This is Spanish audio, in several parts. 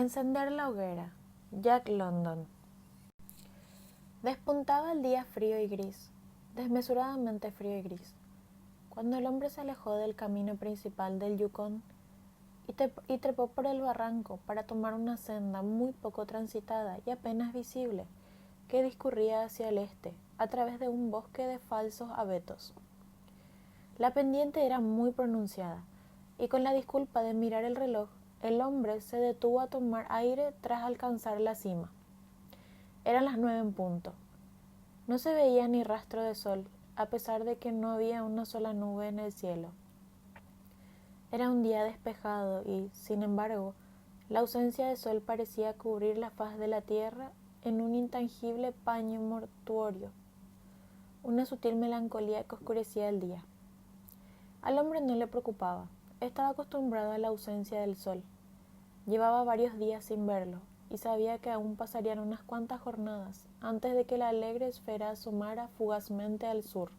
Encender la hoguera. Jack London. Despuntaba el día frío y gris, desmesuradamente frío y gris, cuando el hombre se alejó del camino principal del Yukón y trepó por el barranco para tomar una senda muy poco transitada y apenas visible que discurría hacia el este a través de un bosque de falsos abetos. La pendiente era muy pronunciada, y con la disculpa de mirar el reloj, el hombre se detuvo a tomar aire tras alcanzar la cima. Eran las 9 en punto. No se veía ni rastro de sol, a pesar de que no había una sola nube en el cielo. Era un día despejado y, sin embargo, la ausencia de sol parecía cubrir la faz de la tierra en un intangible paño mortuorio, una sutil melancolía que oscurecía el día. Al hombre no le preocupaba, estaba acostumbrado a la ausencia del sol. Llevaba varios días sin verlo, y sabía que aún pasarían unas cuantas jornadas antes de que la alegre esfera asomara fugazmente al sur,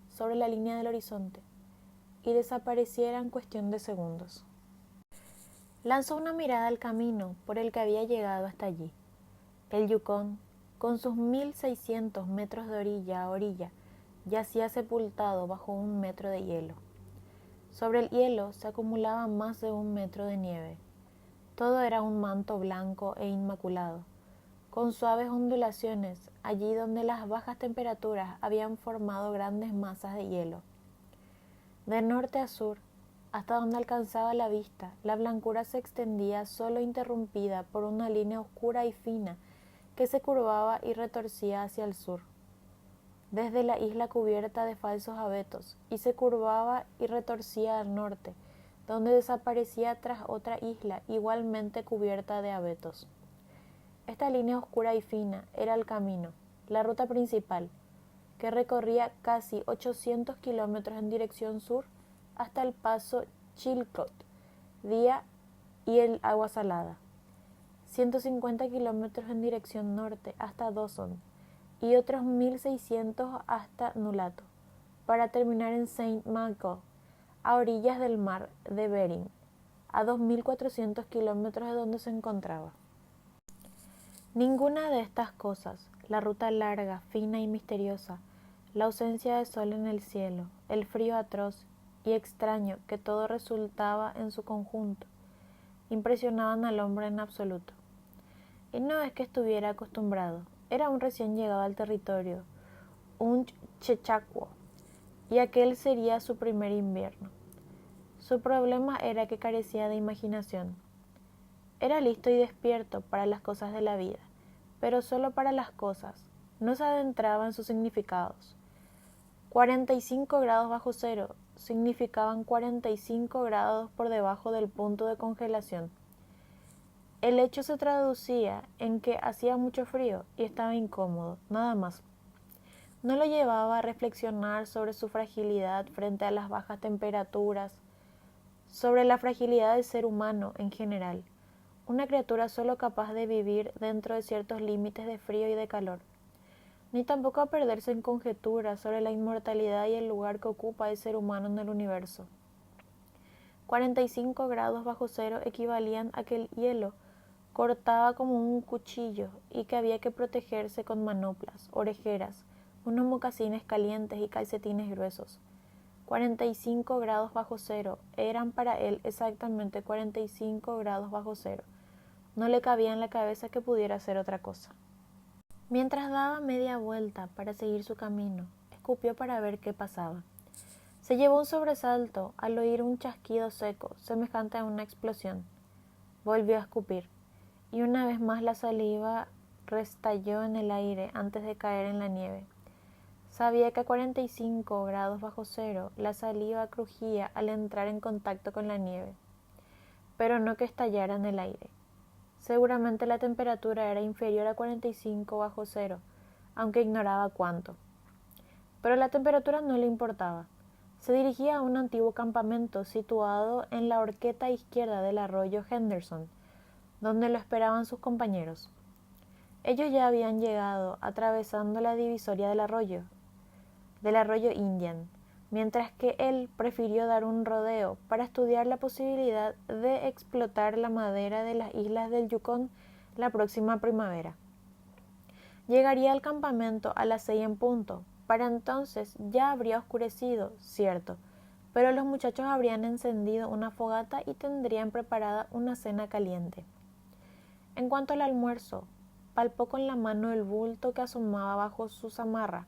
sobre la línea del horizonte, y desapareciera en cuestión de segundos. Lanzó una mirada al camino por el que había llegado hasta allí. El Yukón, con sus 1600 metros de orilla a orilla, yacía sepultado bajo 1 metro de hielo. Sobre el hielo se acumulaba más de 1 metro de nieve. Todo era un manto blanco e inmaculado, con suaves ondulaciones allí donde las bajas temperaturas habían formado grandes masas de hielo. De norte a sur, hasta donde alcanzaba la vista, la blancura se extendía solo interrumpida por una línea oscura y fina que se curvaba y retorcía hacia el sur, desde la isla cubierta de falsos abetos, y se curvaba y retorcía al norte, donde desaparecía tras otra isla igualmente cubierta de abetos. Esta línea oscura y fina era el camino, la ruta principal, que recorría casi 800 kilómetros en dirección sur hasta el paso Chilcot, Día y el Agua Salada, 150 kilómetros en dirección norte hasta Dawson y otros 1600 hasta Nulato, para terminar en Saint Michael, a orillas del mar de Bering, a 2400 kilómetros de donde se encontraba. Ninguna de estas cosas, la ruta larga, fina y misteriosa, la ausencia de sol en el cielo, el frío atroz y extraño que todo resultaba en su conjunto, impresionaban al hombre en absoluto. Y no es que estuviera acostumbrado, era un recién llegado al territorio, un chechacuo, y aquel sería su primer invierno. Su problema era que carecía de imaginación. Era listo y despierto para las cosas de la vida, pero solo para las cosas, no se adentraba en sus significados. 45 grados bajo cero significaban 45 grados por debajo del punto de congelación. El hecho se traducía en que hacía mucho frío y estaba incómodo, nada más. No lo llevaba a reflexionar sobre su fragilidad frente a las bajas temperaturas, sobre la fragilidad del ser humano en general, una criatura solo capaz de vivir dentro de ciertos límites de frío y de calor, ni tampoco a perderse en conjeturas sobre la inmortalidad y el lugar que ocupa el ser humano en el universo. 45 grados bajo cero equivalían a que el hielo cortaba como un cuchillo y que había que protegerse con manoplas, orejeras, unos mocasines calientes y calcetines gruesos. 45 grados bajo cero eran para él exactamente 45 grados bajo cero. No le cabía en la cabeza que pudiera ser otra cosa. Mientras daba media vuelta para seguir su camino, escupió para ver qué pasaba. Se llevó un sobresalto al oír un chasquido seco, semejante a una explosión. Volvió a escupir, y una vez más la saliva restalló en el aire antes de caer en la nieve. Sabía que a 45 grados bajo cero la saliva crujía al entrar en contacto con la nieve, pero no que estallara en el aire. Seguramente la temperatura era inferior a 45 bajo cero, aunque ignoraba cuánto. Pero la temperatura no le importaba. Se dirigía a un antiguo campamento situado en la horqueta izquierda del arroyo Henderson, donde lo esperaban sus compañeros. Ellos ya habían llegado atravesando la divisoria del arroyo Indian, mientras que él prefirió dar un rodeo para estudiar la posibilidad de explotar la madera de las islas del Yukón la próxima primavera. Llegaría al campamento a las 6 en punto. Para entonces ya habría oscurecido, cierto, pero los muchachos habrían encendido una fogata y tendrían preparada una cena caliente. En cuanto al almuerzo, palpó con la mano el bulto que asomaba bajo su zamarra.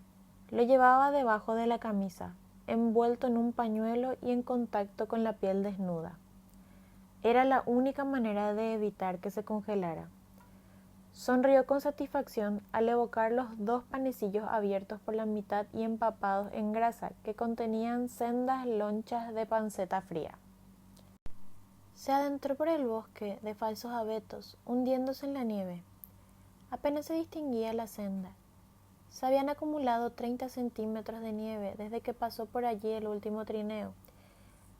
Lo llevaba debajo de la camisa, envuelto en un pañuelo y en contacto con la piel desnuda. Era la única manera de evitar que se congelara. Sonrió con satisfacción al evocar los 2 panecillos abiertos por la mitad y empapados en grasa que contenían sendas lonchas de panceta fría. Se adentró por el bosque de falsos abetos, hundiéndose en la nieve. Apenas se distinguía la senda. Se habían acumulado 30 centímetros de nieve desde que pasó por allí el último trineo,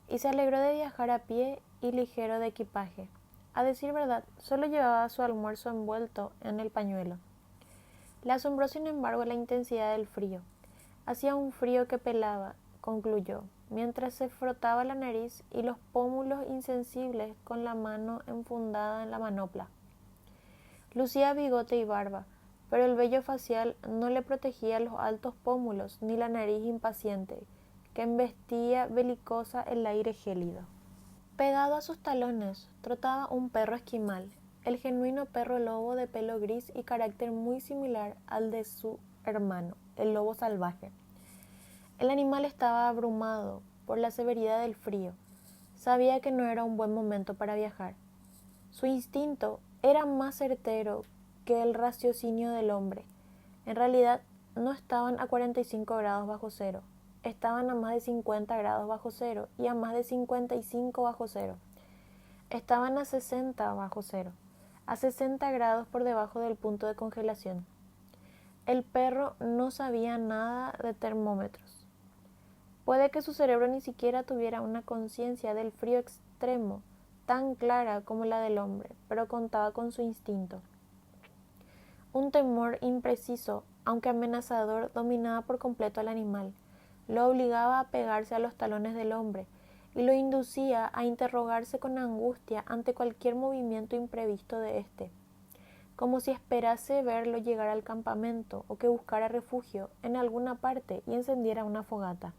y se alegró de viajar a pie y ligero de equipaje. A decir verdad, solo llevaba su almuerzo envuelto en el pañuelo. Le asombró sin embargo la intensidad del frío. Hacía un frío que pelaba, concluyó, mientras se frotaba la nariz y los pómulos insensibles con la mano enfundada en la manopla. Lucía bigote y barba, pero el vello facial no le protegía los altos pómulos ni la nariz impaciente, que embestía belicosa el aire gélido. Pegado a sus talones trotaba un perro esquimal, el genuino perro lobo de pelo gris y carácter muy similar al de su hermano, el lobo salvaje. El animal estaba abrumado por la severidad del frío. Sabía que no era un buen momento para viajar. Su instinto era más certero que el raciocinio del hombre. En realidad, no estaban a 45 grados bajo cero. Estaban a más de 50 grados bajo cero y a más de 55 bajo cero. Estaban a 60 bajo cero, a 60 grados por debajo del punto de congelación. El perro no sabía nada de termómetros. Puede que su cerebro ni siquiera tuviera una conciencia del frío extremo tan clara como la del hombre, pero contaba con su instinto. Un temor impreciso, aunque amenazador, dominaba por completo al animal. Lo obligaba a pegarse a los talones del hombre y lo inducía a interrogarse con angustia ante cualquier movimiento imprevisto de éste, como si esperase verlo llegar al campamento o que buscara refugio en alguna parte y encendiera una fogata.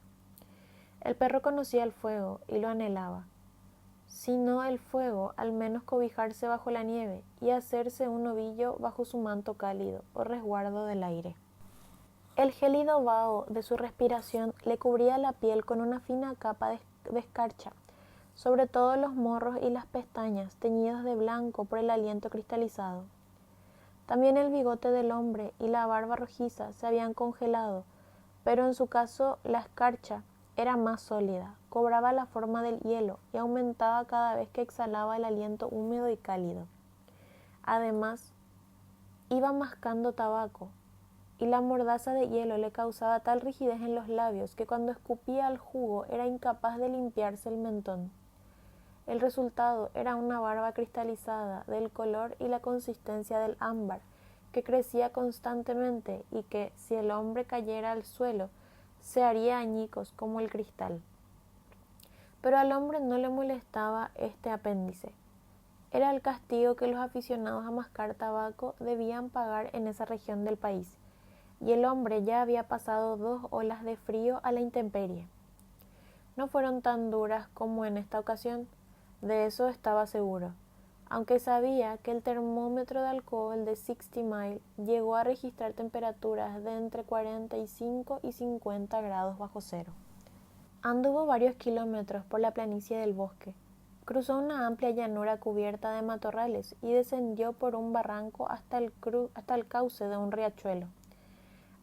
El perro conocía el fuego y lo anhelaba. Si no el fuego, al menos cobijarse bajo la nieve y hacerse un ovillo bajo su manto cálido o resguardo del aire. El gélido vaho de su respiración le cubría la piel con una fina capa de escarcha, sobre todo los morros y las pestañas teñidos de blanco por el aliento cristalizado. También el bigote del hombre y la barba rojiza se habían congelado, pero en su caso la escarcha era más sólida, cobraba la forma del hielo y aumentaba cada vez que exhalaba el aliento húmedo y cálido. Además, iba mascando tabaco, y la mordaza de hielo le causaba tal rigidez en los labios que cuando escupía el jugo era incapaz de limpiarse el mentón. El resultado era una barba cristalizada del color y la consistencia del ámbar, que crecía constantemente y que, si el hombre cayera al suelo, se haría añicos como el cristal. Pero al hombre no le molestaba este apéndice. Era el castigo que los aficionados a mascar tabaco debían pagar en esa región del país, y el hombre ya había pasado 2 olas de frío a la intemperie. No fueron tan duras como en esta ocasión, de eso estaba seguro, aunque sabía que el termómetro de alcohol de 60 Mile llegó a registrar temperaturas de entre 45 y 50 grados bajo cero. Anduvo varios kilómetros por la planicie del bosque, cruzó una amplia llanura cubierta de matorrales y descendió por un barranco hasta el cauce de un riachuelo.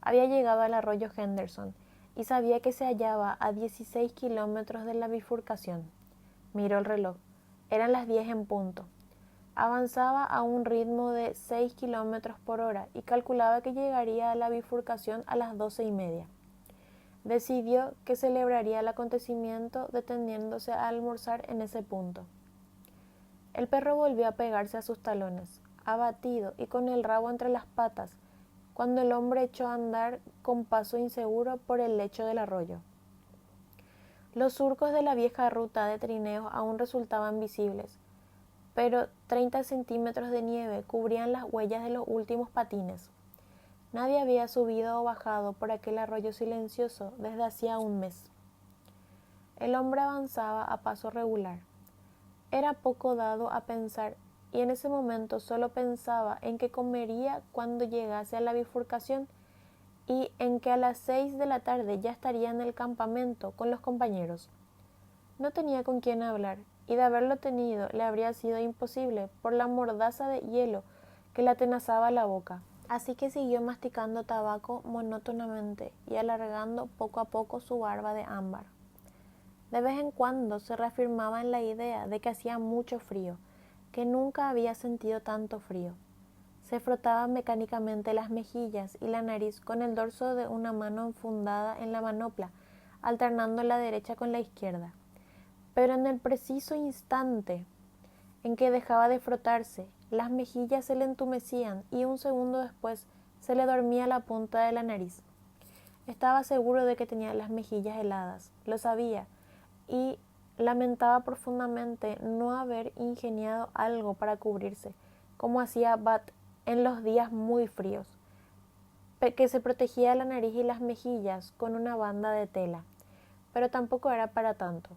Había llegado al arroyo Henderson y sabía que se hallaba a 16 kilómetros de la bifurcación. Miró el reloj. Eran las 10 en punto. Avanzaba a un ritmo de 6 kilómetros por hora y calculaba que llegaría a la bifurcación a las 12:30. Decidió que celebraría el acontecimiento deteniéndose a almorzar en ese punto. El perro volvió a pegarse a sus talones, abatido y con el rabo entre las patas, cuando el hombre echó a andar con paso inseguro por el lecho del arroyo. Los surcos de la vieja ruta de trineos aún resultaban visibles, pero 30 centímetros de nieve cubrían las huellas de los últimos patines. Nadie había subido o bajado por aquel arroyo silencioso desde hacía un mes. El hombre avanzaba a paso regular. Era poco dado a pensar, y en ese momento solo pensaba en que comería cuando llegase a la bifurcación y en que a las 6 de la tarde ya estaría en el campamento con los compañeros. No tenía con quién hablar, y de haberlo tenido le habría sido imposible por la mordaza de hielo que le atenazaba la boca. Así que siguió masticando tabaco monótonamente y alargando poco a poco su barba de ámbar. De vez en cuando se reafirmaba en la idea de que hacía mucho frío, que nunca había sentido tanto frío. Se frotaba mecánicamente las mejillas y la nariz con el dorso de una mano enfundada en la manopla, alternando la derecha con la izquierda. Pero en el preciso instante en que dejaba de frotarse, las mejillas se le entumecían y un segundo después se le dormía la punta de la nariz. Estaba seguro de que tenía las mejillas heladas, lo sabía, y lamentaba profundamente no haber ingeniado algo para cubrirse, como hacía Bat en los días muy fríos, que se protegía la nariz y las mejillas con una banda de tela, pero tampoco era para tanto.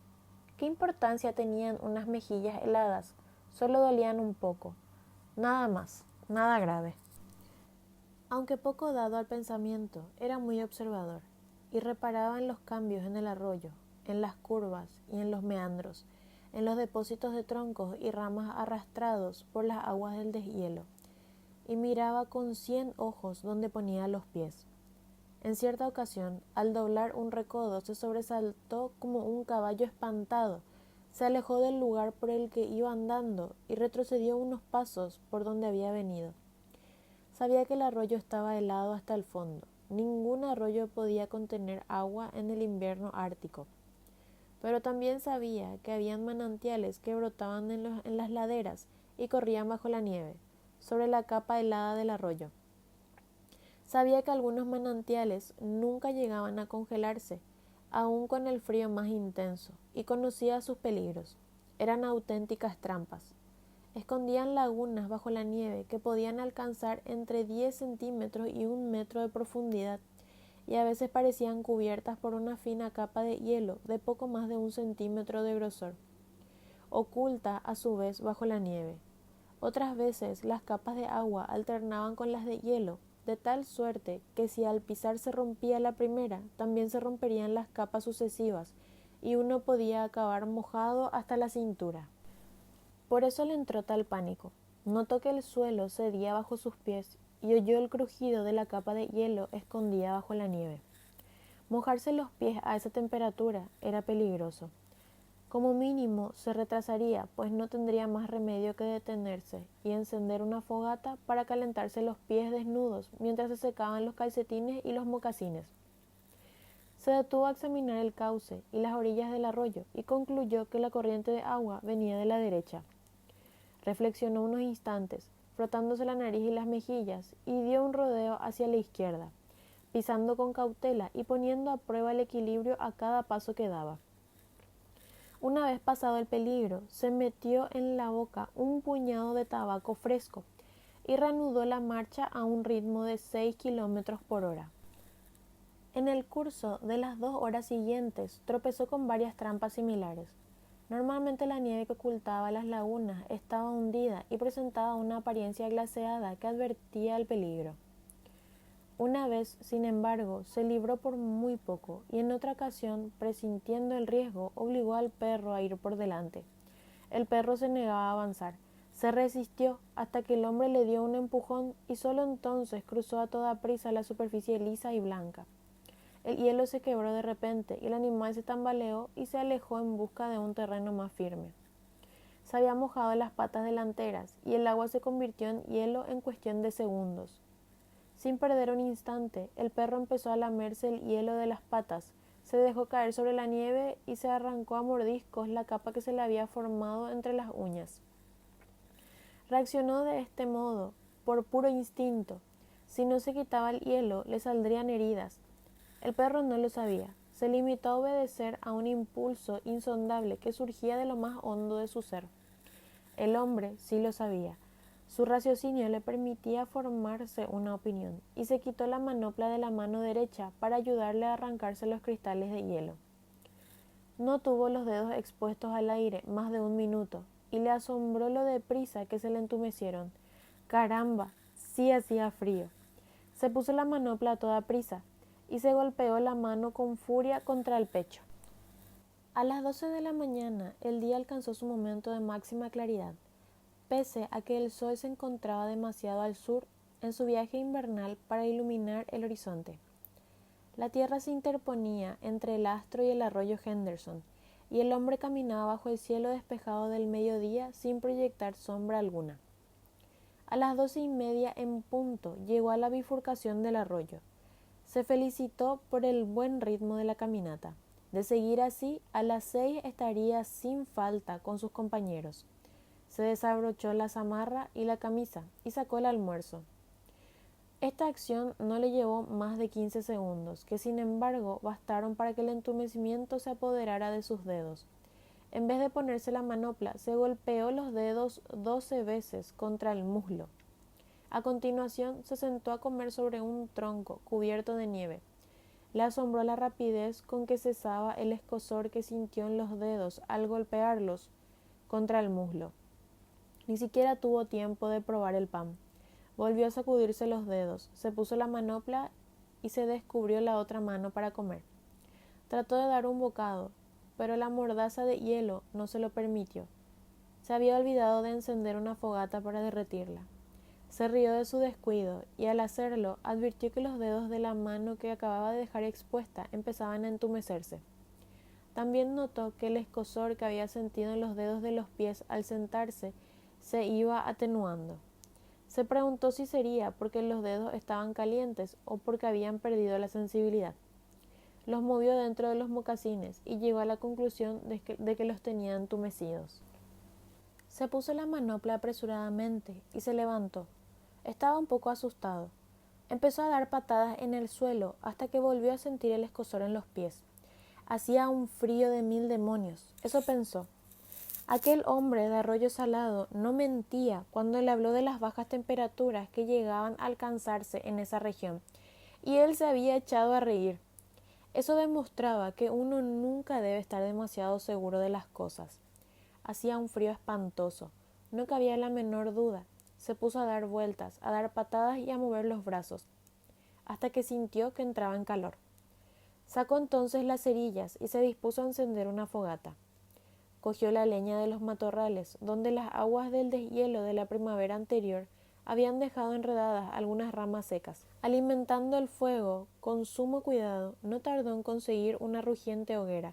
¿Qué importancia tenían unas mejillas heladas? Solo dolían un poco, nada más, nada grave. Aunque poco dado al pensamiento, era muy observador, y reparaba en los cambios en el arroyo, en las curvas y en los meandros, en los depósitos de troncos y ramas arrastrados por las aguas del deshielo, y miraba con 100 ojos donde ponía los pies. En cierta ocasión, al doblar un recodo, se sobresaltó como un caballo espantado, se alejó del lugar por el que iba andando y retrocedió unos pasos por donde había venido. Sabía que el arroyo estaba helado hasta el fondo. Ningún arroyo podía contener agua en el invierno ártico. Pero también sabía que habían manantiales que brotaban en las laderas y corrían bajo la nieve, sobre la capa helada del arroyo. Sabía que algunos manantiales nunca llegaban a congelarse, aun con el frío más intenso, y conocía sus peligros. Eran auténticas trampas. Escondían lagunas bajo la nieve que podían alcanzar entre 10 centímetros y 1 metro de profundidad, y a veces parecían cubiertas por una fina capa de hielo de poco más de 1 centímetro de grosor, oculta a su vez bajo la nieve. Otras veces las capas de agua alternaban con las de hielo, de tal suerte que si al pisar se rompía la primera, también se romperían las capas sucesivas, y uno podía acabar mojado hasta la cintura. Por eso le entró tal pánico. Notó que el suelo cedía bajo sus pies y oyó el crujido de la capa de hielo escondida bajo la nieve. Mojarse los pies a esa temperatura era peligroso. Como mínimo se retrasaría, pues no tendría más remedio que detenerse y encender una fogata para calentarse los pies desnudos mientras se secaban los calcetines y los mocasines. Se detuvo a examinar el cauce y las orillas del arroyo y concluyó que la corriente de agua venía de la derecha. Reflexionó unos instantes, frotándose la nariz y las mejillas, y dio un rodeo hacia la izquierda, pisando con cautela y poniendo a prueba el equilibrio a cada paso que daba. Una vez pasado el peligro, se metió en la boca un puñado de tabaco fresco y reanudó la marcha a un ritmo de 6 kilómetros por hora. En el curso de las 2 horas siguientes tropezó con varias trampas similares. Normalmente la nieve que ocultaba las lagunas estaba hundida y presentaba una apariencia glaseada que advertía el peligro. Una vez, sin embargo, se libró por muy poco y en otra ocasión, presintiendo el riesgo, obligó al perro a ir por delante. El perro se negaba a avanzar. Se resistió hasta que el hombre le dio un empujón y solo entonces cruzó a toda prisa la superficie lisa y blanca. El hielo se quebró de repente y el animal se tambaleó y se alejó en busca de un terreno más firme. Se había mojado las patas delanteras y el agua se convirtió en hielo en cuestión de segundos. Sin perder un instante, el perro empezó a lamerse el hielo de las patas, se dejó caer sobre la nieve y se arrancó a mordiscos la capa que se le había formado entre las uñas. Reaccionó de este modo, por puro instinto. Si no se quitaba el hielo, le saldrían heridas. El perro no lo sabía, se limitó a obedecer a un impulso insondable que surgía de lo más hondo de su ser. El hombre sí lo sabía. Su raciocinio le permitía formarse una opinión, y se quitó la manopla de la mano derecha para ayudarle a arrancarse los cristales de hielo. No tuvo los dedos expuestos al aire más de un minuto, y le asombró lo deprisa que se le entumecieron. ¡Caramba! Sí hacía frío. Se puso la manopla a toda prisa, y se golpeó la mano con furia contra el pecho. A las 12 de la mañana el día alcanzó su momento de máxima claridad. Pese a que el sol se encontraba demasiado al sur en su viaje invernal para iluminar el horizonte. La tierra se interponía entre el astro y el arroyo Henderson, y el hombre caminaba bajo el cielo despejado del mediodía sin proyectar sombra alguna. A las 12:30 en punto llegó a la bifurcación del arroyo. Se felicitó por el buen ritmo de la caminata. De seguir así, a las 6 estaría sin falta con sus compañeros. Se desabrochó la zamarra y la camisa y sacó el almuerzo. Esta acción no le llevó más de 15 segundos, que sin embargo bastaron para que el entumecimiento se apoderara de sus dedos. En vez de ponerse la manopla, se golpeó los dedos 12 veces contra el muslo. A continuación se sentó a comer sobre un tronco cubierto de nieve. Le asombró la rapidez con que cesaba el escozor que sintió en los dedos al golpearlos contra el muslo. Ni siquiera tuvo tiempo de probar el pan. Volvió a sacudirse los dedos, se puso la manopla y se descubrió la otra mano para comer. Trató de dar un bocado, pero la mordaza de hielo no se lo permitió. Se había olvidado de encender una fogata para derretirla. Se rió de su descuido y al hacerlo advirtió que los dedos de la mano que acababa de dejar expuesta empezaban a entumecerse. También notó que el escozor que había sentido en los dedos de los pies al sentarse se iba atenuando. Se preguntó si sería porque los dedos estaban calientes o porque habían perdido la sensibilidad. Los movió dentro de los mocasines y llegó a la conclusión de que los tenía entumecidos. Se puso la manopla apresuradamente y se levantó. Estaba un poco asustado. Empezó a dar patadas en el suelo hasta que volvió a sentir el escozor en los pies. Hacía un frío de 1000 demonios, eso pensó. Aquel hombre de Arroyo Salado no mentía cuando le habló de las bajas temperaturas que llegaban a alcanzarse en esa región, y él se había echado a reír. Eso demostraba que uno nunca debe estar demasiado seguro de las cosas. Hacía un frío espantoso, no cabía la menor duda. Se puso a dar vueltas, a dar patadas y a mover los brazos, hasta que sintió que entraba en calor. Sacó entonces las cerillas y se dispuso a encender una fogata. Cogió la leña de los matorrales, donde las aguas del deshielo de la primavera anterior habían dejado enredadas algunas ramas secas. Alimentando el fuego con sumo cuidado, no tardó en conseguir una rugiente hoguera,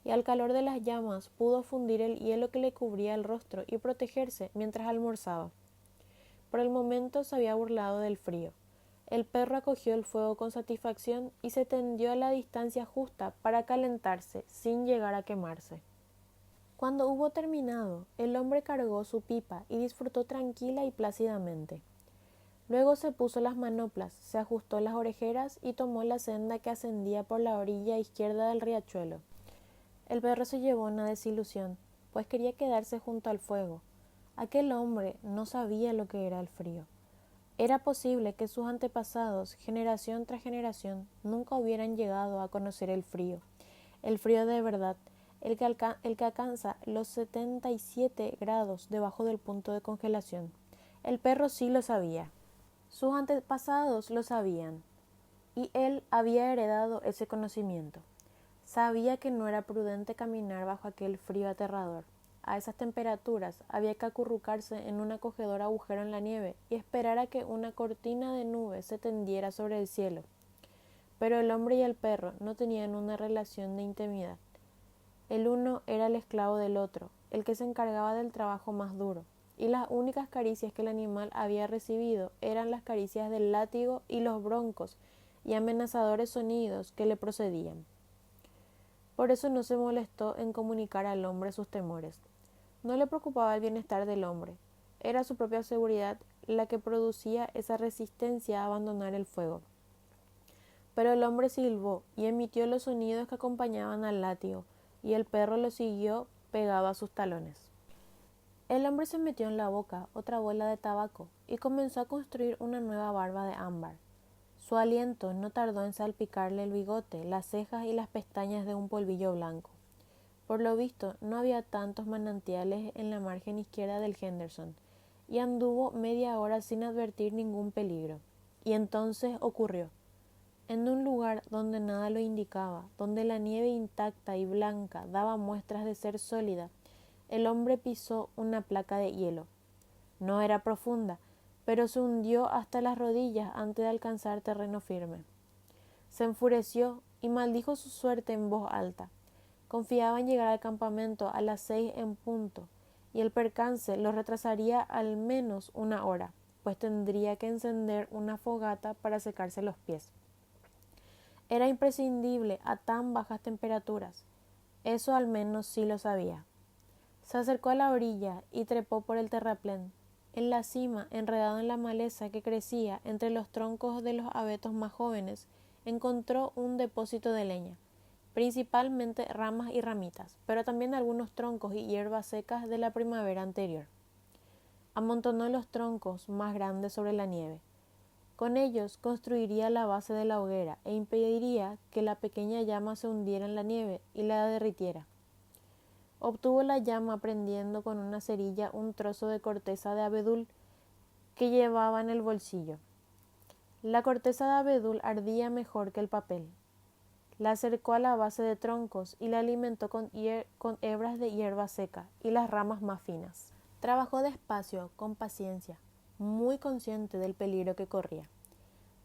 y al calor de las llamas pudo fundir el hielo que le cubría el rostro y protegerse mientras almorzaba. Por el momento se había burlado del frío. El perro acogió el fuego con satisfacción y se tendió a la distancia justa para calentarse sin llegar a quemarse. Cuando hubo terminado, el hombre cargó su pipa y disfrutó tranquila y plácidamente. Luego se puso las manoplas, se ajustó las orejeras y tomó la senda que ascendía por la orilla izquierda del riachuelo. El perro se llevó una desilusión, pues quería quedarse junto al fuego. Aquel hombre no sabía lo que era el frío. Era posible que sus antepasados, generación tras generación, nunca hubieran llegado a conocer el frío de verdad, el que alcanza los 77 grados debajo del punto de congelación. El perro sí lo sabía. Sus antepasados lo sabían, y él había heredado ese conocimiento. Sabía que no era prudente caminar bajo aquel frío aterrador. A esas temperaturas había que acurrucarse en un acogedor agujero en la nieve y esperar a que una cortina de nubes se tendiera sobre el cielo. Pero el hombre y el perro no tenían una relación de intimidad. El uno era el esclavo del otro, el que se encargaba del trabajo más duro, y las únicas caricias que el animal había recibido eran las caricias del látigo y los broncos y amenazadores sonidos que le procedían. Por eso no se molestó en comunicar al hombre sus temores. No le preocupaba el bienestar del hombre, era su propia seguridad la que producía esa resistencia a abandonar el fuego. Pero el hombre silbó y emitió los sonidos que acompañaban al látigo, y el perro lo siguió pegado a sus talones. El hombre se metió en la boca otra bola de tabaco y comenzó a construir una nueva barba de ámbar. Su aliento no tardó en salpicarle el bigote, las cejas y las pestañas de un polvillo blanco. Por lo visto, no había tantos manantiales en la margen izquierda del Henderson, y anduvo media hora sin advertir ningún peligro. Y entonces ocurrió. En un lugar donde nada lo indicaba, donde la nieve intacta y blanca daba muestras de ser sólida, el hombre pisó una placa de hielo. No era profunda, pero se hundió hasta las rodillas antes de alcanzar terreno firme. Se enfureció y maldijo su suerte en voz alta. Confiaba en llegar al campamento a las 6 en punto, y el percance lo retrasaría al menos una hora, pues tendría que encender una fogata para secarse los pies. Era imprescindible a tan bajas temperaturas. Eso al menos sí lo sabía. Se acercó a la orilla y trepó por el terraplén. En la cima, enredado en la maleza que crecía entre los troncos de los abetos más jóvenes, encontró un depósito de leña, principalmente ramas y ramitas, pero también algunos troncos y hierbas secas de la primavera anterior. Amontonó los troncos más grandes sobre la nieve. Con ellos construiría la base de la hoguera e impediría que la pequeña llama se hundiera en la nieve y la derritiera. Obtuvo la llama prendiendo con una cerilla un trozo de corteza de abedul que llevaba en el bolsillo. La corteza de abedul ardía mejor que el papel. La acercó a la base de troncos y la alimentó con hebras de hierba seca y las ramas más finas. Trabajó despacio, con paciencia, muy consciente del peligro que corría.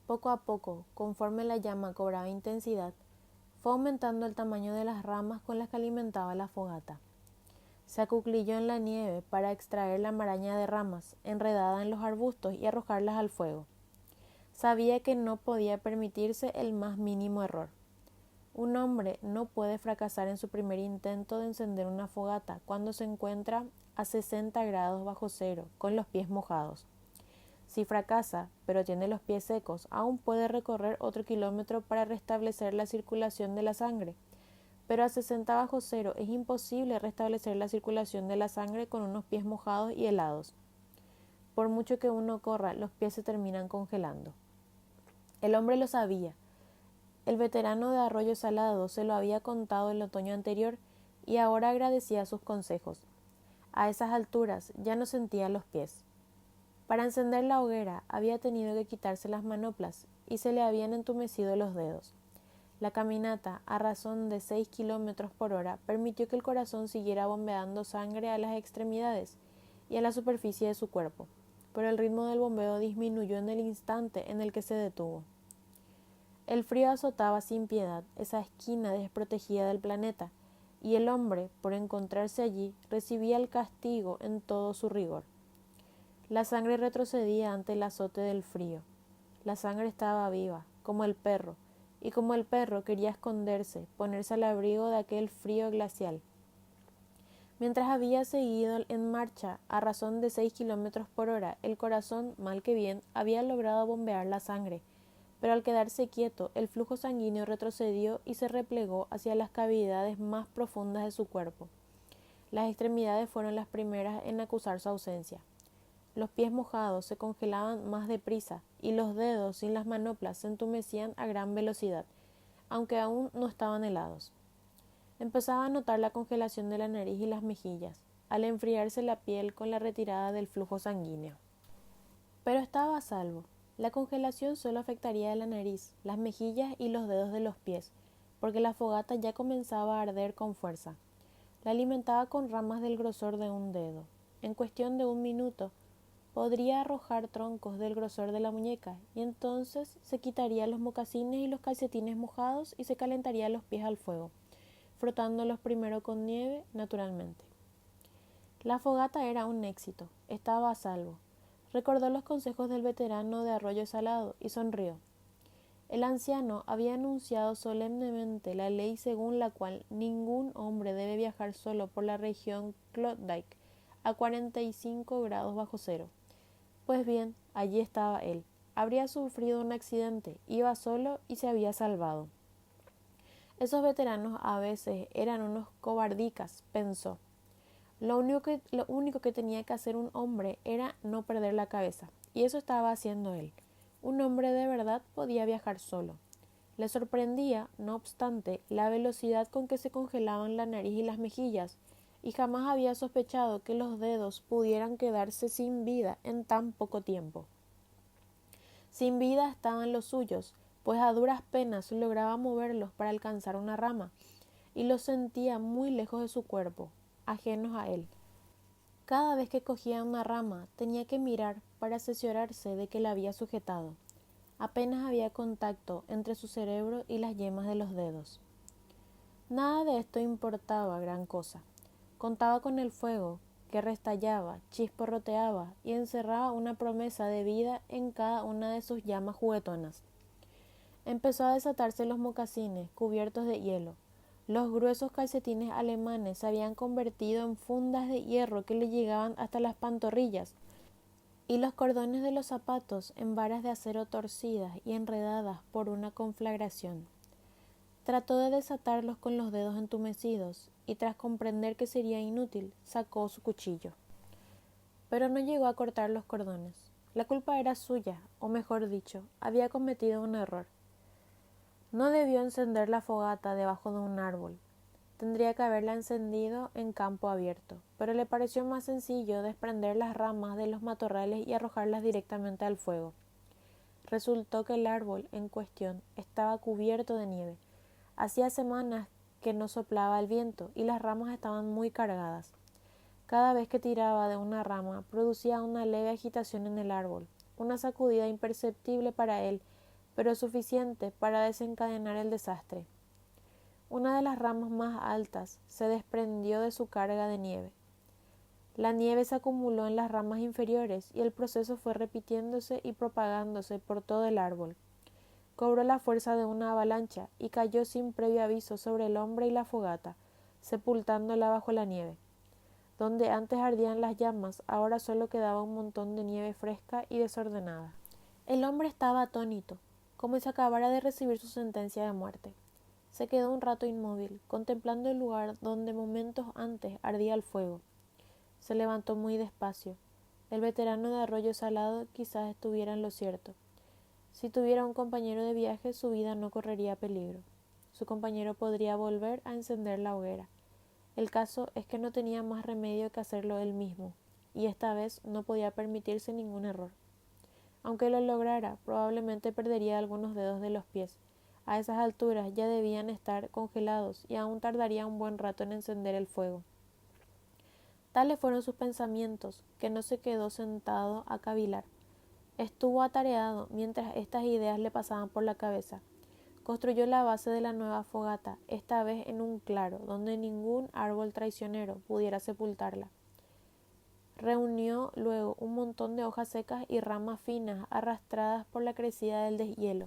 Poco a poco, conforme la llama cobraba intensidad, fue aumentando el tamaño de las ramas con las que alimentaba la fogata. Se acuclilló en la nieve para extraer la maraña de ramas enredada en los arbustos y arrojarlas al fuego. Sabía que no podía permitirse el más mínimo error. Un hombre no puede fracasar en su primer intento de encender una fogata cuando se encuentra a 60 grados bajo cero, con los pies mojados. Si fracasa, pero tiene los pies secos, aún puede recorrer otro kilómetro para restablecer la circulación de la sangre. Pero a 60 bajo cero es imposible restablecer la circulación de la sangre con unos pies mojados y helados. Por mucho que uno corra, los pies se terminan congelando. El hombre lo sabía. El veterano de Arroyo Salado se lo había contado el otoño anterior y ahora agradecía sus consejos. A esas alturas ya no sentía los pies. Para encender la hoguera había tenido que quitarse las manoplas y se le habían entumecido los dedos. La caminata, a razón de 6 kilómetros por hora, permitió que el corazón siguiera bombeando sangre a las extremidades y a la superficie de su cuerpo, pero el ritmo del bombeo disminuyó en el instante en el que se detuvo. El frío azotaba sin piedad esa esquina desprotegida del planeta, y el hombre, por encontrarse allí, recibía el castigo en todo su rigor. La sangre retrocedía ante el azote del frío. La sangre estaba viva, como el perro, y como el perro quería esconderse, ponerse al abrigo de aquel frío glacial. Mientras había seguido en marcha a razón de 6 kilómetros por hora, el corazón, mal que bien, había logrado bombear la sangre, pero al quedarse quieto, el flujo sanguíneo retrocedió y se replegó hacia las cavidades más profundas de su cuerpo. Las extremidades fueron las primeras en acusar su ausencia. Los pies mojados se congelaban más deprisa y los dedos sin las manoplas se entumecían a gran velocidad, aunque aún no estaban helados. Empezaba a notar la congelación de la nariz y las mejillas, al enfriarse la piel con la retirada del flujo sanguíneo. Pero estaba a salvo. La congelación solo afectaría la nariz, las mejillas y los dedos de los pies, porque la fogata ya comenzaba a arder con fuerza. La alimentaba con ramas del grosor de un dedo. En cuestión de un minuto, podría arrojar troncos del grosor de la muñeca, y entonces se quitaría los mocasines y los calcetines mojados y se calentaría los pies al fuego, frotándolos primero con nieve, naturalmente. La fogata era un éxito, estaba a salvo. Recordó los consejos del veterano de Arroyo Salado y sonrió. El anciano había anunciado solemnemente la ley según la cual ningún hombre debe viajar solo por la región Klondike a 45 grados bajo cero. Pues bien, allí estaba él, Habría sufrido un accidente, iba solo y se había salvado. Esos veteranos a veces eran unos cobardicas, pensó. Lo único que tenía que hacer un hombre era no perder la cabeza, y eso estaba haciendo él. Un hombre de verdad podía viajar solo. Le sorprendía, no obstante, la velocidad con que se congelaban la nariz y las mejillas, y jamás había sospechado que los dedos pudieran quedarse sin vida en tan poco tiempo. Sin vida estaban los suyos, pues a duras penas lograba moverlos para alcanzar una rama, y los sentía muy lejos de su cuerpo, ajenos a él. Cada vez que cogía una rama tenía que mirar para cerciorarse de que la había sujetado. Apenas había contacto entre su cerebro y las yemas de los dedos. Nada de esto importaba gran cosa. Contaba con el fuego, que restallaba, chisporroteaba y encerraba una promesa de vida en cada una de sus llamas juguetonas. Empezó a desatarse los mocasines cubiertos de hielo. Los gruesos calcetines alemanes se habían convertido en fundas de hierro que le llegaban hasta las pantorrillas, y los cordones de los zapatos en varas de acero torcidas y enredadas por una conflagración. Trató de desatarlos con los dedos entumecidos, y tras comprender que sería inútil, sacó su cuchillo. Pero no llegó a cortar los cordones. La culpa era suya, o mejor dicho, había cometido un error. No debió encender la fogata debajo de un árbol. Tendría que haberla encendido en campo abierto, pero le pareció más sencillo desprender las ramas de los matorrales y arrojarlas directamente al fuego. Resultó que el árbol en cuestión estaba cubierto de nieve. Hacía semanas que no soplaba el viento y las ramas estaban muy cargadas. Cada vez que tiraba de una rama producía una leve agitación en el árbol, una sacudida imperceptible para él, pero suficiente para desencadenar el desastre. Una de las ramas más altas se desprendió de su carga de nieve. La nieve se acumuló en las ramas inferiores y el proceso fue repitiéndose y propagándose por todo el árbol. Cobró la fuerza de una avalancha y cayó sin previo aviso sobre el hombre y la fogata, sepultándola bajo la nieve. Donde antes ardían las llamas, ahora solo quedaba un montón de nieve fresca y desordenada. El hombre estaba atónito, como si acabara de recibir su sentencia de muerte. Se quedó un rato inmóvil, contemplando el lugar donde momentos antes ardía el fuego. Se levantó muy despacio. El veterano de Arroyo Salado quizás estuviera en lo cierto. Si tuviera un compañero de viaje, su vida no correría peligro. Su compañero podría volver a encender la hoguera. El caso es que no tenía más remedio que hacerlo él mismo, y esta vez no podía permitirse ningún error. Aunque lo lograra, probablemente perdería algunos dedos de los pies. A esas alturas ya debían estar congelados y aún tardaría un buen rato en encender el fuego. Tales fueron sus pensamientos, que no se quedó sentado a cavilar. Estuvo atareado mientras estas ideas le pasaban por la cabeza. Construyó la base de la nueva fogata, esta vez en un claro, donde ningún árbol traicionero pudiera sepultarla. Reunió luego un montón de hojas secas y ramas finas arrastradas por la crecida del deshielo.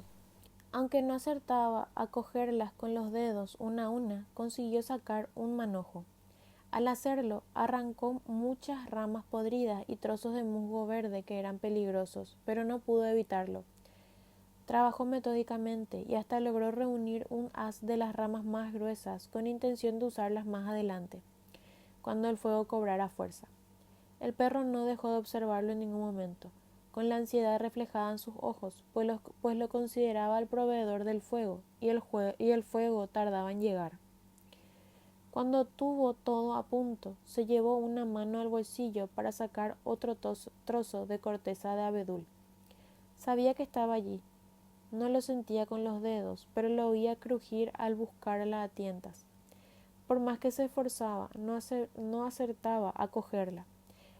Aunque no acertaba a cogerlas con los dedos una a una, consiguió sacar un manojo. Al hacerlo, arrancó muchas ramas podridas y trozos de musgo verde que eran peligrosos, pero no pudo evitarlo. Trabajó metódicamente y hasta logró reunir un haz de las ramas más gruesas con intención de usarlas más adelante, cuando el fuego cobrara fuerza. El perro no dejó de observarlo en ningún momento, con la ansiedad reflejada en sus ojos, pues lo consideraba el proveedor del fuego, y el fuego tardaba en llegar. Cuando tuvo todo a punto, se llevó una mano al bolsillo para sacar otro trozo de corteza de abedul. Sabía que estaba allí. No lo sentía con los dedos, pero lo oía crujir al buscarla a tientas. Por más que se esforzaba, no acertaba a cogerla.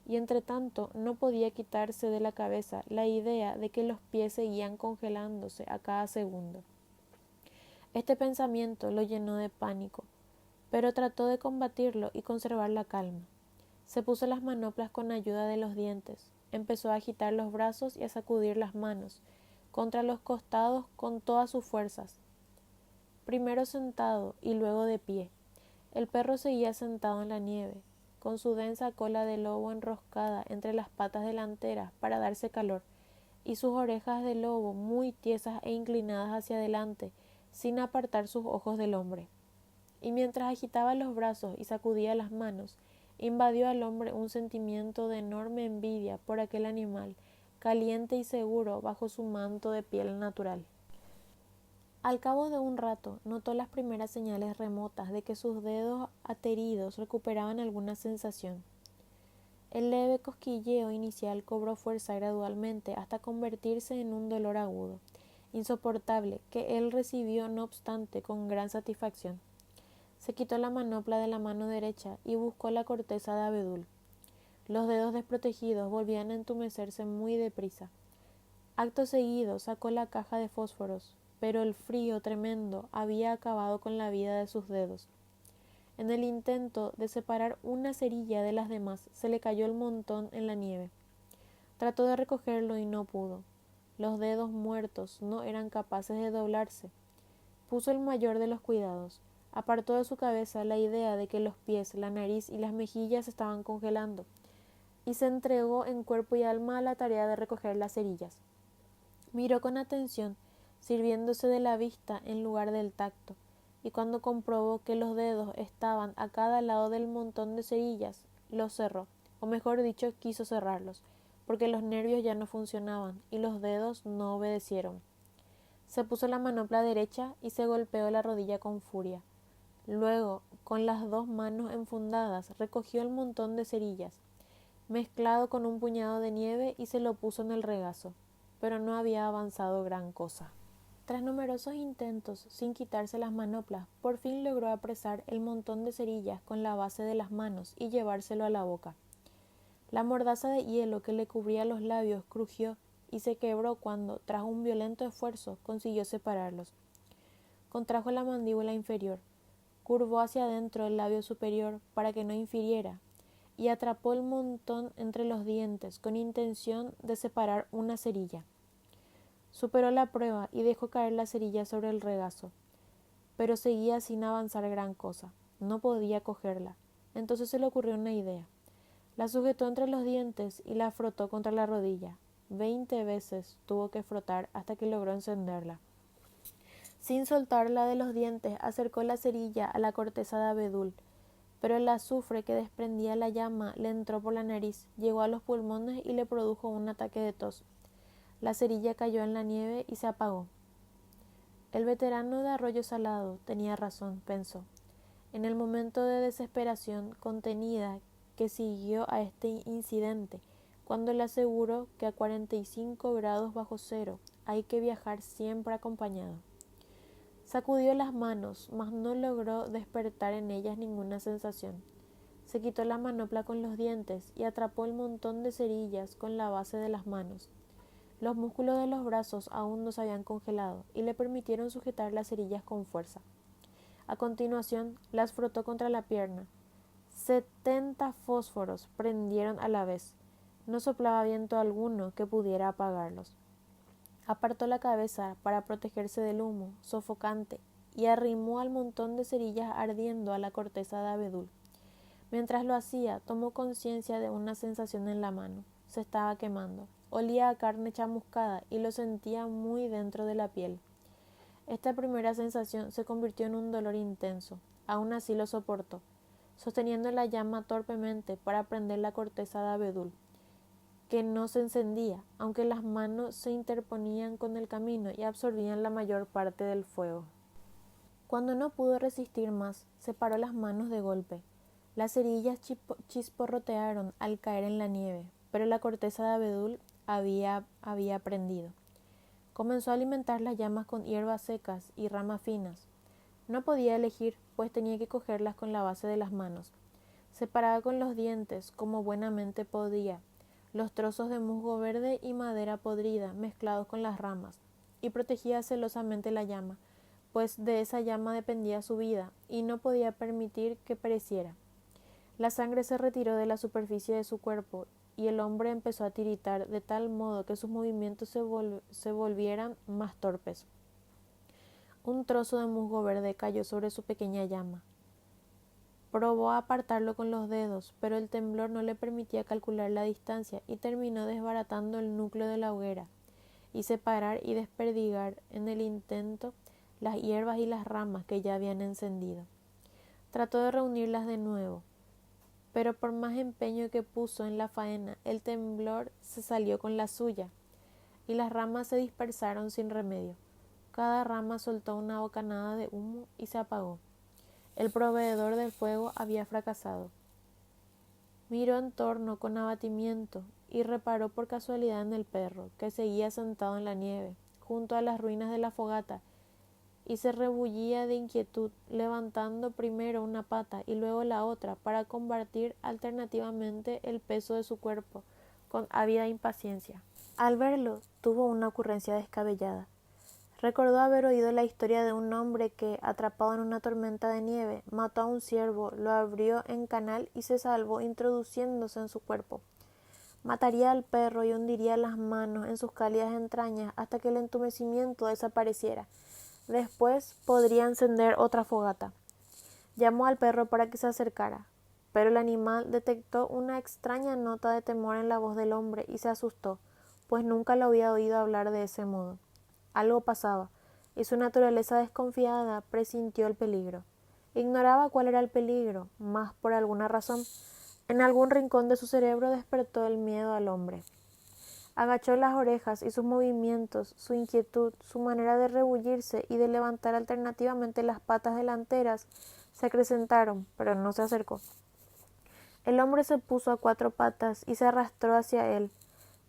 Y entretanto no podía quitarse de la cabeza la idea de que los pies seguían congelándose a cada segundo. Este pensamiento lo llenó de pánico, pero trató de combatirlo y conservar la calma. Se puso las manoplas con ayuda de los dientes, empezó a agitar los brazos y a sacudir las manos contra los costados con todas sus fuerzas, primero sentado y luego de pie. El perro seguía sentado en la nieve, con su densa cola de lobo enroscada entre las patas delanteras para darse calor, y sus orejas de lobo muy tiesas e inclinadas hacia adelante, sin apartar sus ojos del hombre. Y mientras agitaba los brazos y sacudía las manos, invadió al hombre un sentimiento de enorme envidia por aquel animal, caliente y seguro bajo su manto de piel natural. Al cabo de un rato, notó las primeras señales remotas de que sus dedos ateridos recuperaban alguna sensación. El leve cosquilleo inicial cobró fuerza gradualmente hasta convertirse en un dolor agudo, insoportable, que él recibió no obstante con gran satisfacción. Se quitó la manopla de la mano derecha y buscó la corteza de abedul. Los dedos desprotegidos volvían a entumecerse muy deprisa. Acto seguido sacó la caja de fósforos, pero el frío tremendo había acabado con la vida de sus dedos. En el intento de separar una cerilla de las demás, se le cayó el montón en la nieve. Trató de recogerlo y no pudo. Los dedos muertos no eran capaces de doblarse. Puso el mayor de los cuidados. Apartó de su cabeza la idea de que los pies, la nariz y las mejillas estaban congelando, y se entregó en cuerpo y alma a la tarea de recoger las cerillas. Miró con atención, sirviéndose de la vista en lugar del tacto, y cuando comprobó que los dedos estaban a cada lado del montón de cerillas, los cerró, o mejor dicho, quiso cerrarlos, porque los nervios ya no funcionaban y los dedos no obedecieron. Se puso la manopla derecha y se golpeó la rodilla con furia. Luego, con las dos manos enfundadas, recogió el montón de cerillas, mezclado con un puñado de nieve, y se lo puso en el regazo, pero no había avanzado gran cosa. Tras numerosos intentos, sin quitarse las manoplas, por fin logró apresar el montón de cerillas con la base de las manos y llevárselo a la boca. La mordaza de hielo que le cubría los labios crujió y se quebró cuando, tras un violento esfuerzo, consiguió separarlos. Contrajo la mandíbula inferior, curvó hacia adentro el labio superior para que no infiriera, y atrapó el montón entre los dientes con intención de separar una cerilla. Superó la prueba y dejó caer la cerilla sobre el regazo, pero seguía sin avanzar gran cosa. No podía cogerla. Entonces se le ocurrió una idea. La sujetó entre los dientes y la frotó contra la rodilla. 20 veces tuvo que frotar hasta que logró encenderla. Sin soltarla de los dientes, acercó la cerilla a la corteza de abedul, pero el azufre que desprendía la llama le entró por la nariz, llegó a los pulmones y le produjo un ataque de tos. La cerilla cayó en la nieve y se apagó. El veterano de Arroyo Salado tenía razón, pensó, en el momento de desesperación contenida que siguió a este incidente, cuando le aseguró que a 45 grados bajo cero hay que viajar siempre acompañado. Sacudió las manos, mas no logró despertar en ellas ninguna sensación. Se quitó la manopla con los dientes y atrapó el montón de cerillas con la base de las manos. Los músculos de los brazos aún no se habían congelado y le permitieron sujetar las cerillas con fuerza. A continuación, las frotó contra la pierna. 70 fósforos prendieron a la vez. No soplaba viento alguno que pudiera apagarlos. Apartó la cabeza para protegerse del humo sofocante y arrimó al montón de cerillas ardiendo a la corteza de abedul. Mientras lo hacía, tomó conciencia de una sensación en la mano. Se estaba quemando. Olía a carne chamuscada y lo sentía muy dentro de la piel. Esta primera sensación se convirtió en un dolor intenso. Aún así lo soportó, sosteniendo la llama torpemente para prender la corteza de abedul, que no se encendía, aunque las manos se interponían con el camino y absorbían la mayor parte del fuego. Cuando no pudo resistir más, separó las manos de golpe. Las cerillas chisporrotearon al caer en la nieve, pero la corteza de abedul había prendido. Comenzó a alimentar las llamas con hierbas secas y ramas finas. No podía elegir, pues tenía que cogerlas con la base de las manos. Separaba con los dientes, como buenamente podía, los trozos de musgo verde y madera podrida mezclados con las ramas, y protegía celosamente la llama, pues de esa llama dependía su vida, y no podía permitir que pereciera. La sangre se retiró de la superficie de su cuerpo, y el hombre empezó a tiritar de tal modo que sus movimientos se volvieran más torpes. Un trozo de musgo verde cayó sobre su pequeña llama. Probó a apartarlo con los dedos, pero el temblor no le permitía calcular la distancia y terminó desbaratando el núcleo de la hoguera. y separar y desperdigar en el intento las hierbas y las ramas que ya habían encendido. Trató de reunirlas de nuevo, pero por más empeño que puso en la faena, el temblor se salió con la suya, y las ramas se dispersaron sin remedio. Cada rama soltó una bocanada de humo y se apagó. El proveedor del fuego había fracasado. Miró en torno con abatimiento y reparó por casualidad en el perro, que seguía sentado en la nieve, junto a las ruinas de la fogata, y se rebullía de inquietud, levantando primero una pata y luego la otra para combatir alternativamente el peso de su cuerpo con ávida impaciencia. Al verlo, tuvo una ocurrencia descabellada. Recordó haber oído la historia de un hombre que, atrapado en una tormenta de nieve, mató a un ciervo, lo abrió en canal y se salvó introduciéndose en su cuerpo. Mataría al perro y hundiría las manos en sus cálidas entrañas hasta que el entumecimiento desapareciera. Después podría encender otra fogata. Llamó al perro para que se acercara, pero el animal detectó una extraña nota de temor en la voz del hombre y se asustó, pues nunca lo había oído hablar de ese modo. Algo pasaba, y su naturaleza desconfiada presintió el peligro. Ignoraba cuál era el peligro, mas por alguna razón, en algún rincón de su cerebro despertó el miedo al hombre. Agachó las orejas y sus movimientos, su inquietud, su manera de rebullirse y de levantar alternativamente las patas delanteras se acrecentaron, pero no se acercó. El hombre se puso a cuatro patas y se arrastró hacia él.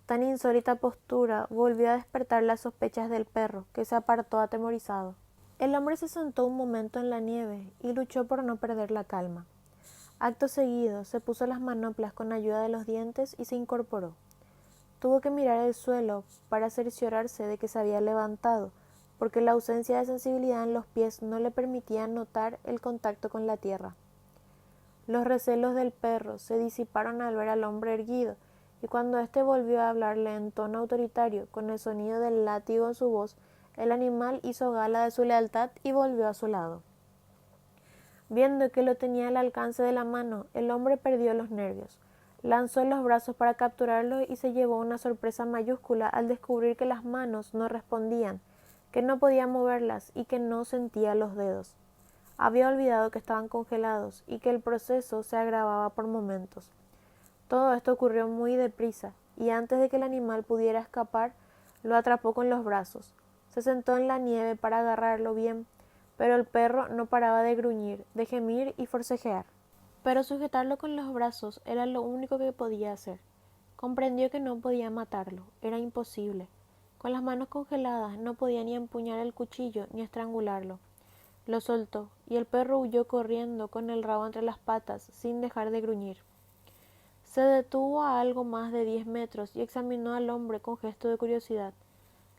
Tan insólita postura volvió a despertar las sospechas del perro, que se apartó atemorizado. El hombre se sentó un momento en la nieve y luchó por no perder la calma. Acto seguido, se puso las manoplas con ayuda de los dientes y se incorporó. Tuvo que mirar el suelo para cerciorarse de que se había levantado, porque la ausencia de sensibilidad en los pies no le permitía notar el contacto con la tierra. Los recelos del perro se disiparon al ver al hombre erguido, y cuando éste volvió a hablarle en tono autoritario, con el sonido del látigo en su voz, el animal hizo gala de su lealtad y volvió a su lado. Viendo que lo tenía al alcance de la mano, el hombre perdió los nervios. Lanzó los brazos para capturarlo y se llevó una sorpresa mayúscula al descubrir que las manos no respondían, que no podía moverlas y que no sentía los dedos. Había olvidado que estaban congelados y que el proceso se agravaba por momentos. Todo esto ocurrió muy deprisa, y antes de que el animal pudiera escapar, lo atrapó con los brazos. Se sentó en la nieve para agarrarlo bien, pero el perro no paraba de gruñir, de gemir y forcejear. Pero sujetarlo con los brazos era lo único que podía hacer. Comprendió que no podía matarlo, era imposible. Con las manos congeladas no podía ni empuñar el cuchillo ni estrangularlo. Lo soltó, y el perro huyó corriendo con el rabo entre las patas, sin dejar de gruñir. Se detuvo a algo más de 10 metros y examinó al hombre con gesto de curiosidad,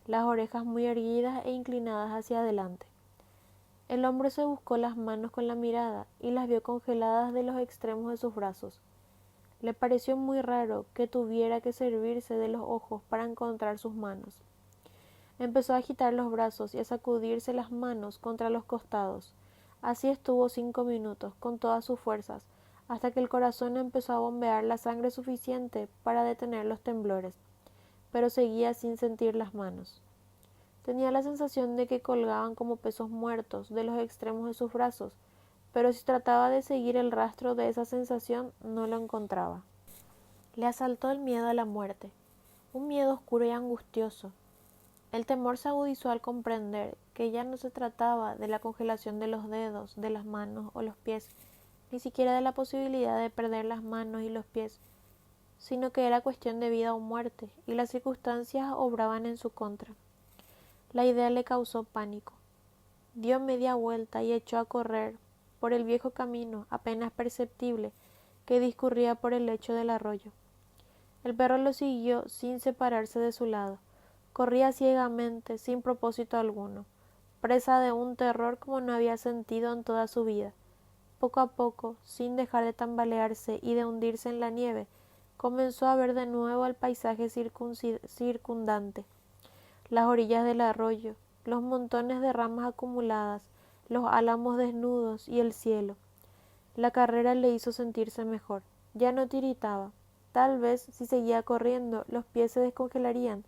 las orejas muy erguidas e inclinadas hacia adelante. El hombre se buscó las manos con la mirada y las vio congeladas de los extremos de sus brazos. Le pareció muy raro que tuviera que servirse de los ojos para encontrar sus manos. Empezó a agitar los brazos y a sacudirse las manos contra los costados. Así estuvo 5 minutos, con todas sus fuerzas, hasta que el corazón empezó a bombear la sangre suficiente para detener los temblores, pero seguía sin sentir las manos. Tenía la sensación de que colgaban como pesos muertos de los extremos de sus brazos, pero si trataba de seguir el rastro de esa sensación, no lo encontraba. Le asaltó el miedo a la muerte, un miedo oscuro y angustioso. El temor se agudizó al comprender que ya no se trataba de la congelación de los dedos, de las manos o los pies, ni siquiera de la posibilidad de perder las manos y los pies, sino que era cuestión de vida o muerte, y las circunstancias obraban en su contra. La idea le causó pánico. Dio media vuelta y echó a correr por el viejo camino apenas perceptible que discurría por el lecho del arroyo. El perro lo siguió sin separarse de su lado. Corría ciegamente, sin propósito alguno, presa de un terror como no había sentido en toda su vida. Poco a poco, sin dejar de tambalearse y de hundirse en la nieve, comenzó a ver de nuevo el paisaje circundante, las orillas del arroyo, los montones de ramas acumuladas, los álamos desnudos y el cielo. La carrera le hizo sentirse mejor. Ya no tiritaba. Tal vez, si seguía corriendo, los pies se descongelarían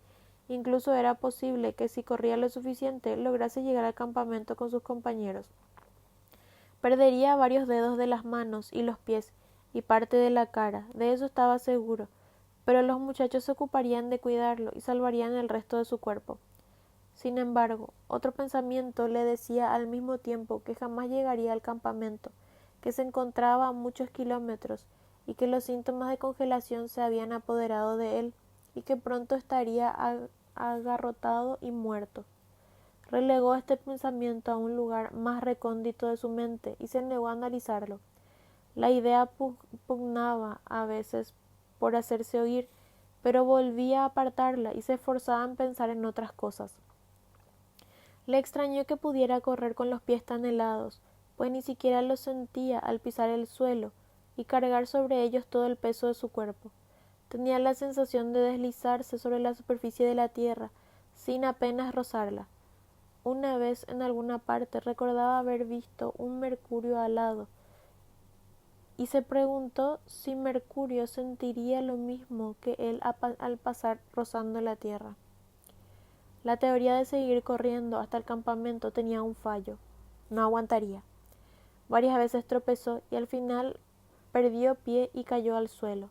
Incluso era posible que si corría lo suficiente lograse llegar al campamento con sus compañeros. Perdería varios dedos de las manos y los pies y parte de la cara, de eso estaba seguro, pero los muchachos se ocuparían de cuidarlo y salvarían el resto de su cuerpo. Sin embargo, otro pensamiento le decía al mismo tiempo que jamás llegaría al campamento, que se encontraba a muchos kilómetros y que los síntomas de congelación se habían apoderado de él y que pronto estaría agarrotado y muerto. Relegó este pensamiento a un lugar más recóndito de su mente y se negó a analizarlo. La idea pugnaba a veces por hacerse oír, pero volvía a apartarla y se esforzaba en pensar en otras cosas. Le extrañó que pudiera correr con los pies tan helados, pues ni siquiera los sentía al pisar el suelo y cargar sobre ellos todo el peso de su cuerpo. Tenía la sensación de deslizarse sobre la superficie de la tierra, sin apenas rozarla. Una vez en alguna parte recordaba haber visto un mercurio alado, y se preguntó si Mercurio sentiría lo mismo que él al pasar rozando la tierra. La teoría de seguir corriendo hasta el campamento tenía un fallo. No aguantaría. Varias veces tropezó y al final perdió pie y cayó al suelo.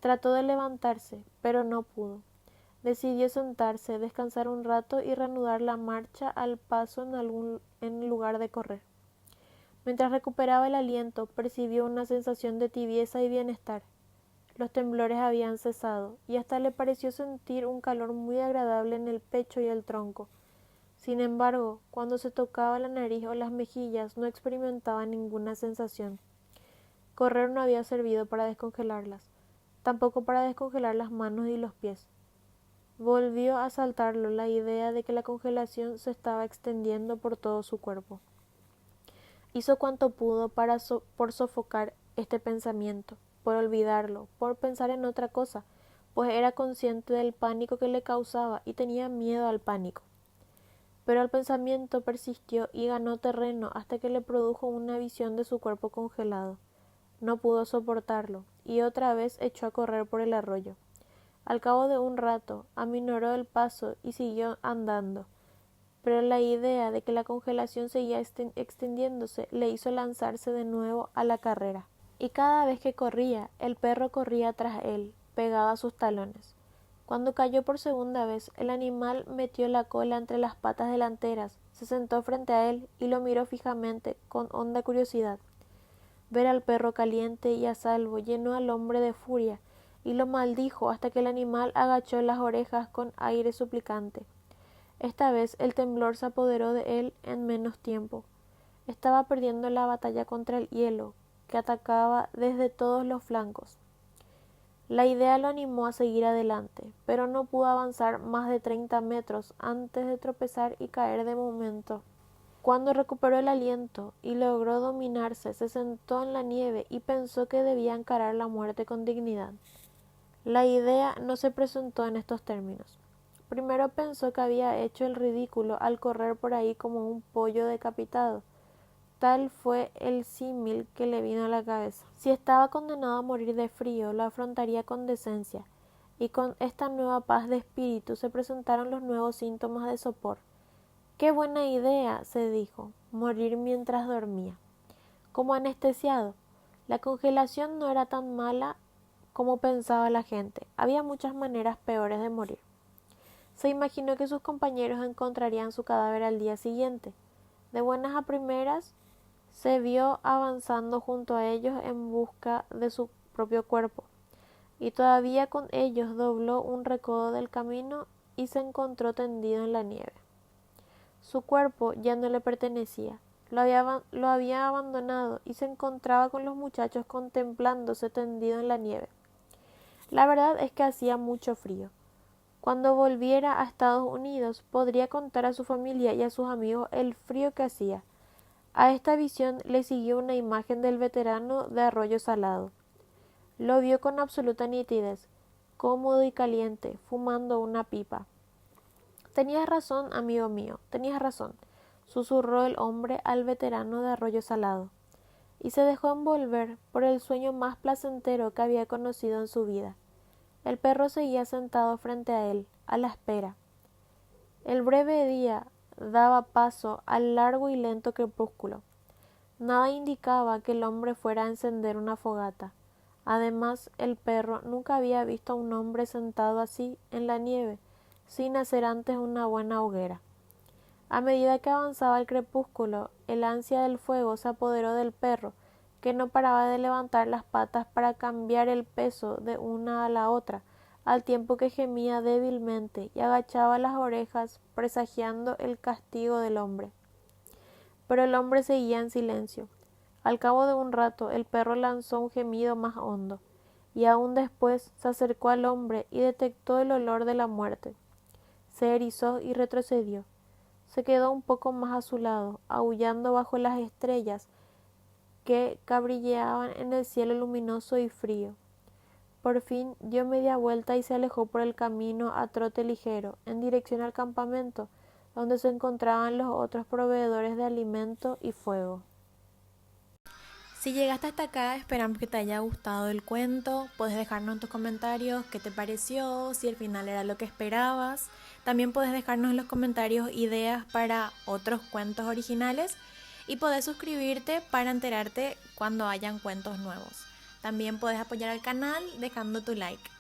Trató de levantarse, pero no pudo. Decidió sentarse, descansar un rato y reanudar la marcha al paso en lugar de correr. Mientras recuperaba el aliento, percibió una sensación de tibieza y bienestar. Los temblores habían cesado, y hasta le pareció sentir un calor muy agradable en el pecho y el tronco. Sin embargo, cuando se tocaba la nariz o las mejillas no experimentaba ninguna sensación. Correr no había servido para descongelarlas, tampoco para descongelar las manos y los pies. Volvió a asaltarlo la idea de que la congelación se estaba extendiendo por todo su cuerpo. Hizo cuanto pudo por sofocar este pensamiento, por olvidarlo, por pensar en otra cosa, pues era consciente del pánico que le causaba y tenía miedo al pánico. Pero el pensamiento persistió y ganó terreno hasta que le produjo una visión de su cuerpo congelado. No pudo soportarlo, y otra vez echó a correr por el arroyo. Al cabo de un rato, aminoró el paso y siguió andando, pero la idea de que la congelación seguía extendiéndose le hizo lanzarse de nuevo a la carrera. Y cada vez que corría, el perro corría tras él, pegado a sus talones. Cuando cayó por segunda vez, el animal metió la cola entre las patas delanteras, se sentó frente a él y lo miró fijamente, con honda curiosidad. Ver al perro caliente y a salvo llenó al hombre de furia, y lo maldijo hasta que el animal agachó las orejas con aire suplicante. Esta vez el temblor se apoderó de él en menos tiempo. Estaba perdiendo la batalla contra el hielo, que atacaba desde todos los flancos. La idea lo animó a seguir adelante, pero no pudo avanzar más de 30 metros antes de tropezar y caer de momento. Cuando recuperó el aliento y logró dominarse, se sentó en la nieve y pensó que debía encarar la muerte con dignidad. La idea no se presentó en estos términos. Primero pensó que había hecho el ridículo al correr por ahí como un pollo decapitado. Tal fue el símil que le vino a la cabeza. Si estaba condenado a morir de frío, lo afrontaría con decencia, y con esta nueva paz de espíritu se presentaron los nuevos síntomas de sopor. ¡Qué buena idea!, se dijo, morir mientras dormía. Como anestesiado, la congelación no era tan mala como pensaba la gente. Había muchas maneras peores de morir. Se imaginó que sus compañeros encontrarían su cadáver al día siguiente. De buenas a primeras, se vio avanzando junto a ellos en busca de su propio cuerpo, y todavía con ellos dobló un recodo del camino y se encontró tendido en la nieve. Su cuerpo ya no le pertenecía, lo había abandonado y se encontraba con los muchachos contemplándose tendido en la nieve. La verdad es que hacía mucho frío. Cuando volviera a Estados Unidos podría contar a su familia y a sus amigos el frío que hacía. A esta visión le siguió una imagen del veterano de Arroyo Salado. Lo vio con absoluta nitidez, cómodo y caliente, fumando una pipa. Tenías razón, amigo mío, tenías razón, susurró el hombre al veterano de Arroyo Salado, y se dejó envolver por el sueño más placentero que había conocido en su vida. El perro seguía sentado frente a él, a la espera. El breve día daba paso al largo y lento crepúsculo. Nada indicaba que el hombre fuera a encender una fogata. Además, el perro nunca había visto a un hombre sentado así en la nieve, sin hacer antes una buena hoguera. A medida que avanzaba el crepúsculo, el ansia del fuego se apoderó del perro, que no paraba de levantar las patas para cambiar el peso de una a la otra, al tiempo que gemía débilmente y agachaba las orejas presagiando el castigo del hombre. Pero el hombre seguía en silencio. Al cabo de un rato el perro lanzó un gemido más hondo, y aún después se acercó al hombre y detectó el olor de la muerte. Se erizó y retrocedió. Se quedó un poco más a su lado, aullando bajo las estrellas que cabrilleaban en el cielo luminoso y frío. Por fin dio media vuelta y se alejó por el camino a trote ligero, en dirección al campamento, donde se encontraban los otros proveedores de alimento y fuego. Si llegaste hasta acá, esperamos que te haya gustado el cuento. Puedes dejarnos en tus comentarios qué te pareció, si el final era lo que esperabas. También puedes dejarnos en los comentarios ideas para otros cuentos originales y puedes suscribirte para enterarte cuando hayan cuentos nuevos. También puedes apoyar al canal dejando tu like.